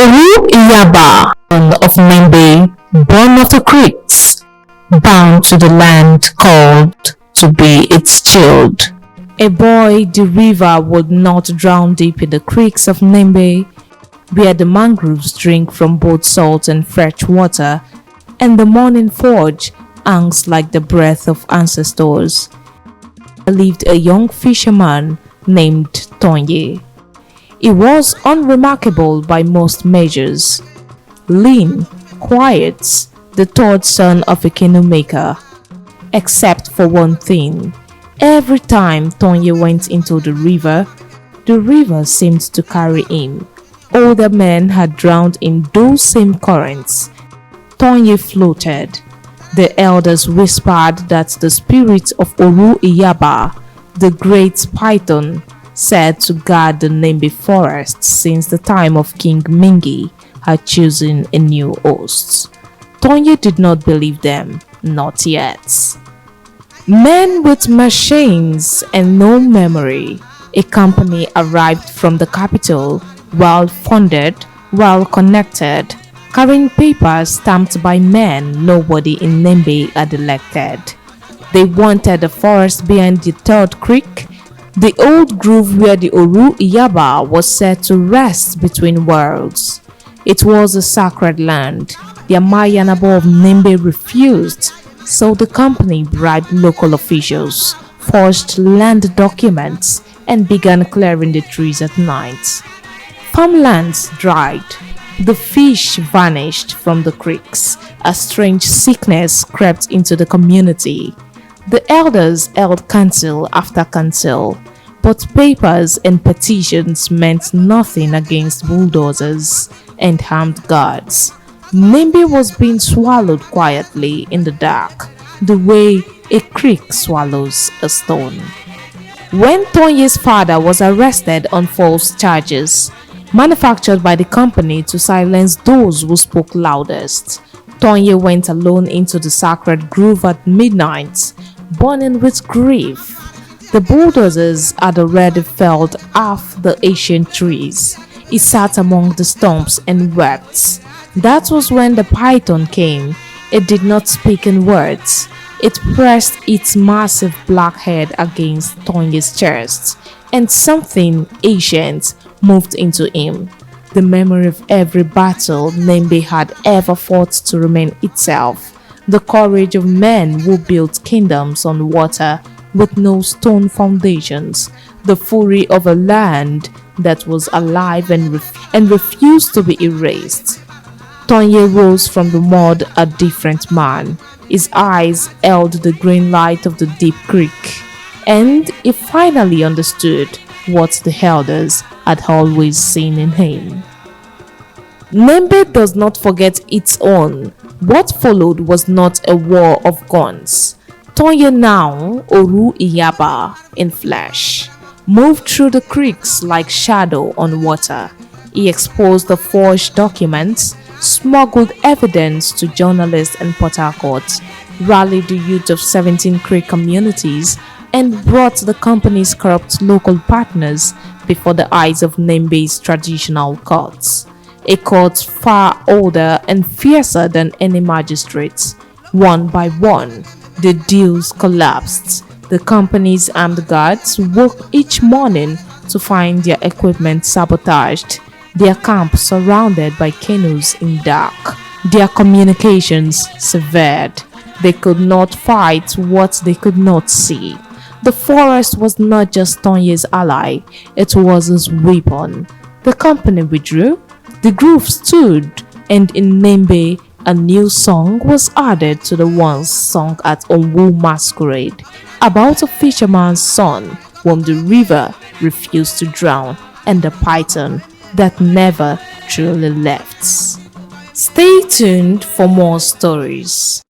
Oru Iyaba, son of Nembe, born of the creeks, bound to the land called to be its child. A boy, the river would not drown deep in the creeks of Nembe, where the mangroves drink from both salt and fresh water, and the morning forge hangs like the breath of ancestors. There lived a young fisherman named Tonye. He was unremarkable by most measures, lean, quiet, the third son of a canoe maker. Except for one thing, every time Tonye went into the river seemed to carry him. Older men had drowned in those same currents. Tonye floated. The elders whispered that the spirit of Oru Iyaba, the great python, said to guard the Nembe forest since the time of King Mingi, had chosen a new host. Tonye did not believe them, not yet. Men with machines and no memory, a company arrived from the capital, well funded, well connected, carrying papers stamped by men nobody in Nembe had elected. They wanted the forest behind the third creek, the old grove where the Oru Iyaba was said to rest between worlds. It was a sacred land. The Amayanabo of Nembe refused, so the company bribed local officials, forged land documents, and began clearing the trees at night. Farmlands dried. The fish vanished from the creeks. A strange sickness crept into the community. The elders held council after council, but papers and petitions meant nothing against bulldozers and armed guards. Nembe was being swallowed quietly in the dark, the way a creek swallows a stone. When Tonye's father was arrested on false charges, manufactured by the company to silence those who spoke loudest, Tonye went alone into the sacred grove at midnight, burning with grief. The bulldozers had already felled half the ancient trees. He sat among the stumps and wept. That was when the python came. It did not speak in words. It pressed its massive black head against Tonye's chest, and something ancient moved into him. The memory of every battle Nembe had ever fought to remain itself. The courage of men who built kingdoms on water with no stone foundations. The fury of a land that was alive and refused to be erased. Tonye rose from the mud a different man. His eyes held the green light of the deep creek, and he finally understood what the elders had always seen in him. Nembe does not forget its own. What followed was not a war of guns. Tonye now, Oru Iyaba in flesh, moved through the creeks like shadow on water. He exposed the forged documents, smuggled evidence to journalists in Port Harcourt, rallied the youth of 17 creek communities, and brought the company's corrupt local partners before the eyes of Nembe's traditional courts. A court far older and fiercer than any magistrates. One by one, the deals collapsed. The company's armed guards woke each morning to find their equipment sabotaged, their camp surrounded by canoes in dark, their communications severed. They could not fight what they could not see. The forest was not just Tonye's ally, it was his weapon. The company withdrew, the grove stood, and in Nembe, a new song was added to the ones sung at Onwu Masquerade about a fisherman's son whom the river refused to drown and the python that never truly left. Stay tuned for more stories.